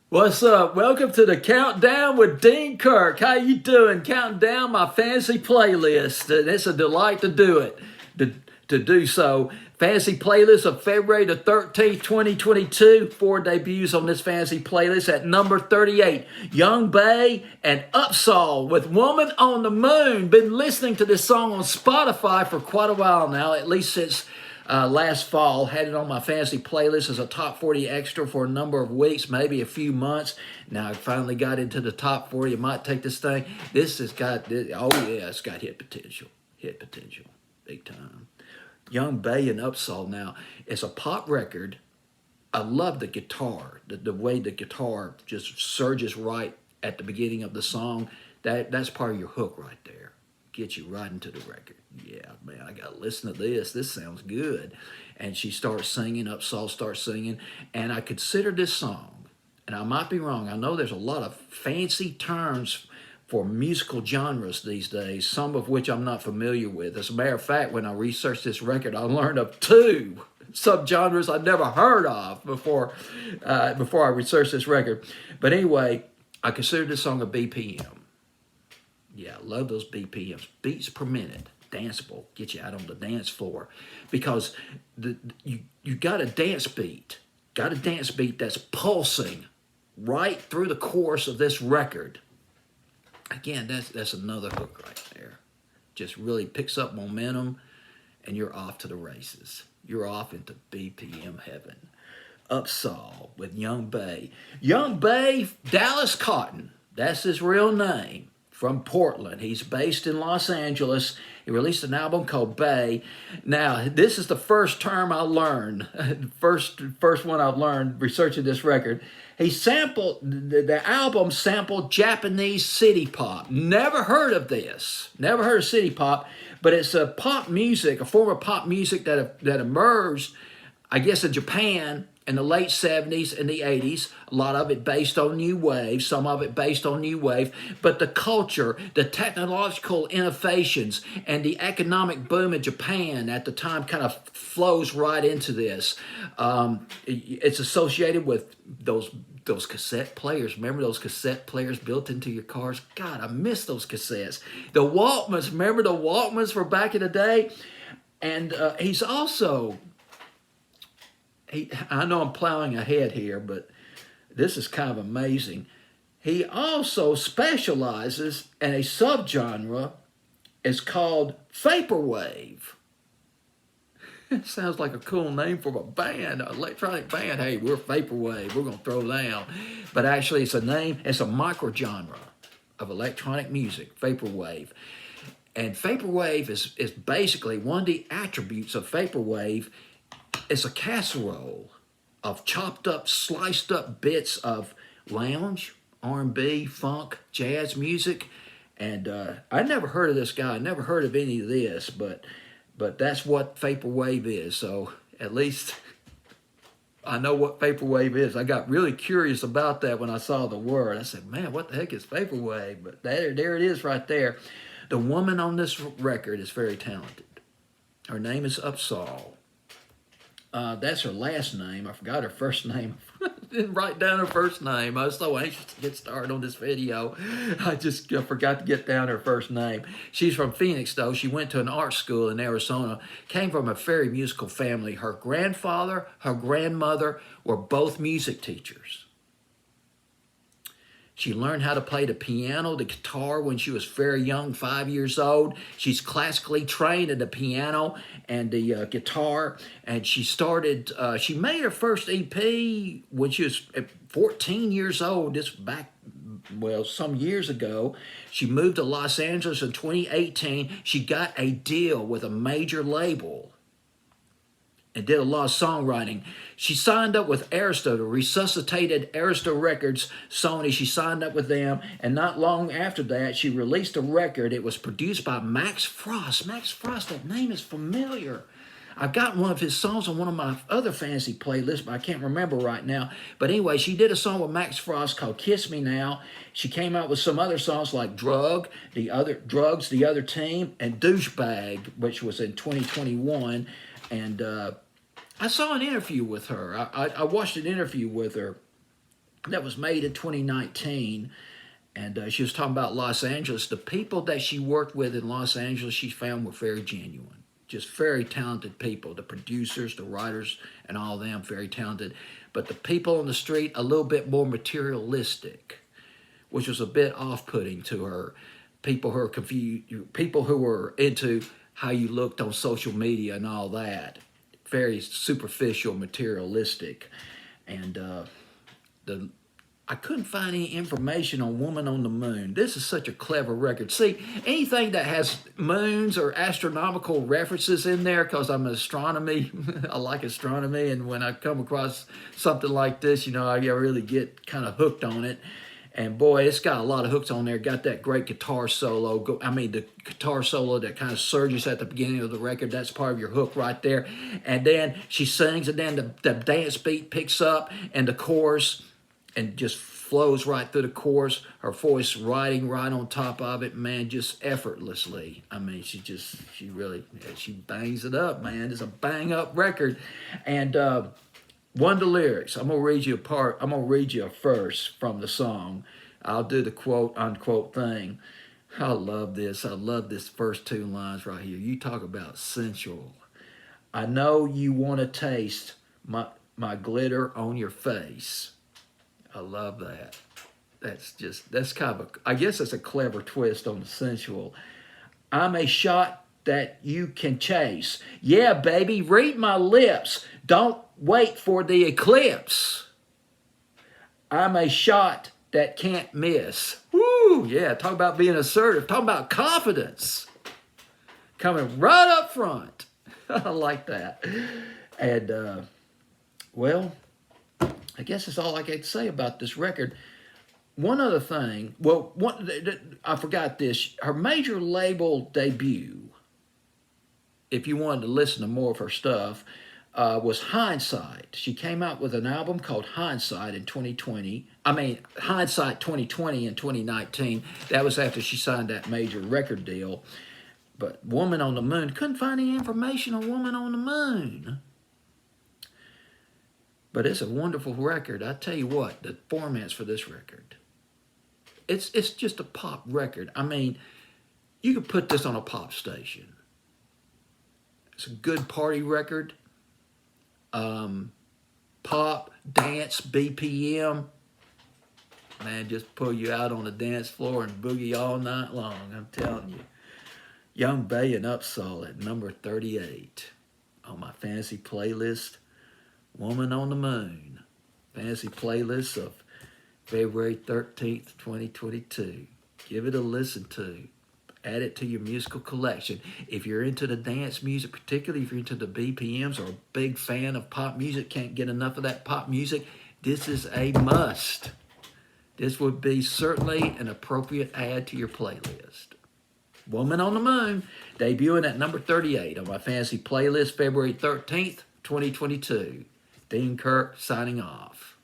What's up? Welcome to the Countdown with Dean Kirk. How you doing? Counting down my fantasy playlist. And it's a delight to do it, to do so. Fantasy playlist of February the 13th, 2022. Four debuts on this fantasy playlist at number 38. Young Bay and Upsahl with Woman on the Moon. Been listening to this song on Spotify for quite a while now, at least since last fall. Had it on my fantasy playlist as a top 40 extra for a number of weeks, maybe a few months. Now I finally got into the top 40. It might take this thing. This has got, oh yeah, it's got hit potential. Hit potential. Big time. Young Bay and Upsahl now. It's a pop record. I love the guitar, the way the guitar just surges right at the beginning of the song. That's part of your hook right there. Get you right into the record. Yeah, man, I got to listen to this. This sounds good. And she starts singing, Upsahl starts singing, and I consider this song, and I might be wrong, I know there's a lot of fancy terms for musical genres these days, some of which I'm not familiar with. As a matter of fact, when I researched this record, I learned of two subgenres I'd never heard of before I researched this record. But anyway, I consider this song a BPM. Yeah, I love those BPMs, beats per minute, danceable, get you out on the dance floor, because you got a dance beat, that's pulsing right through the course of this record. Again, that's another hook right there. Just really picks up momentum, and you're off to the races. You're off into BPM heaven. Upsahl with Young Bay. Young Bay, Dallas Cotton, that's his real name. From Portland. He's based in Los Angeles. He released an album called Bay. Now, this is the first term I learned, first one I've learned researching this record. He sampled, the album sampled Japanese city pop. Never heard of this. Never heard of city pop, but it's a pop music, a form of pop music that emerged, I guess, in Japan in the late 70s and the 80s, a lot of it based on New Wave, some of it based on New Wave, but the culture, the technological innovations, and the economic boom in Japan at the time kind of flows right into this. It's associated with those cassette players. Remember those cassette players built into your cars? God, I miss those cassettes. The Walkmans, remember the Walkmans for back in the day? And he's also... I know I'm plowing ahead here, but this is kind of amazing. He also specializes in a subgenre. It's called Vaporwave. It sounds like a cool name for a band, an electronic band. Hey, we're Vaporwave. We're going to throw down. But actually, it's a microgenre of electronic music, Vaporwave. And Vaporwave is basically one of the attributes of Vaporwave. It's a casserole of chopped up, sliced up bits of lounge, R&B, funk, jazz music. And I never heard of this guy. I never heard of any of this, but that's what Vaporwave is. So at least I know what Vaporwave is. I got really curious about that when I saw the word. I said, man, what the heck is Vaporwave? But there it is right there. The woman on this record is very talented. Her name is Upsahl. That's her last name. I forgot her first name. Didn't write down her first name. I was so anxious to get started on this video. I forgot to get down her first name. She's from Phoenix, though. She went to an art school in Arizona. Came from a very musical family. Her grandfather, her grandmother were both music teachers. She learned how to play the piano, the guitar when she was very young, 5 years old. She's classically trained in the piano and the guitar. And she made her first EP when she was 14 years old. This back, some years ago. She moved to Los Angeles in 2018. She got a deal with a major label and did a lot of songwriting. She signed up with Arista, the resuscitated Arista Records, Sony. She signed up with them, and not long after that, she released a record. It was produced by Max Frost. Max Frost, that name is familiar. I've got one of his songs on one of my other fantasy playlists, but I can't remember right now. But anyway, she did a song with Max Frost called Kiss Me Now. She came out with some other songs like Drugs, the Other Team, and Douchebag, which was in 2021. And I saw an interview with her. I watched an interview with her that was made in 2019. And she was talking about Los Angeles. The people that she worked with in Los Angeles, she found were very genuine, just very talented people. The producers, the writers, and all of them, very talented. But the people on the street, a little bit more materialistic, which was a bit off-putting to her. People who are confused, people who were into how you looked on social media and all that, very superficial, materialistic. And I couldn't find any information on Woman on the Moon. This is such a clever record. See, anything that has moons or astronomical references in there, because I'm an astronomy, I like astronomy, and when I come across something like this, I really get kind of hooked on it. And boy, it's got a lot of hooks on there. Got that great guitar solo. The guitar solo that kind of surges at the beginning of the record. That's part of your hook right there. And then she sings, and then the dance beat picks up, and the chorus, and just flows right through the chorus. Her voice riding right on top of it, man, just effortlessly. I mean, she bangs it up, man. It's a bang up record. And one of the lyrics, I'm gonna read you a verse from the song. I'll do the quote unquote thing. I love this. I love this first two lines right here. You talk about sensual. I know you want to taste my glitter on your face. I love that. That's kind of I guess that's a clever twist on the sensual. I'm a shot that you can chase. Yeah, baby, read my lips. Don't wait for the eclipse. I'm a shot that can't miss. Woo, yeah, talk about being assertive. Talk about confidence. Coming right up front. I like that. And, well, I guess that's all I can say about this record. One other thing, I forgot this. Her major label debut, if you wanted to listen to more of her stuff, was Hindsight. She came out with an album called Hindsight in 2020. Hindsight 2020 and 2019. That was after she signed that major record deal. But Woman on the Moon, couldn't find any information on Woman on the Moon. But it's a wonderful record. I tell you what, the formats for this record, it's just a pop record. I mean, you could put this on a pop station. It's a good party record. Pop, dance, BPM. Man, just pull you out on the dance floor and boogie all night long. I'm telling you. Young Bay and Upsahl at number 38 on my fantasy playlist. Woman on the Moon. Fantasy playlist of February 13th, 2022. Give it a listen to. Add it to your musical collection. If you're into the dance music, particularly if you're into the BPMs or a big fan of pop music, can't get enough of that pop music, this is a must. This would be certainly an appropriate add to your playlist. Woman on the Moon, debuting at number 38 on my fantasy playlist, February 13th, 2022. Dean Kirk signing off.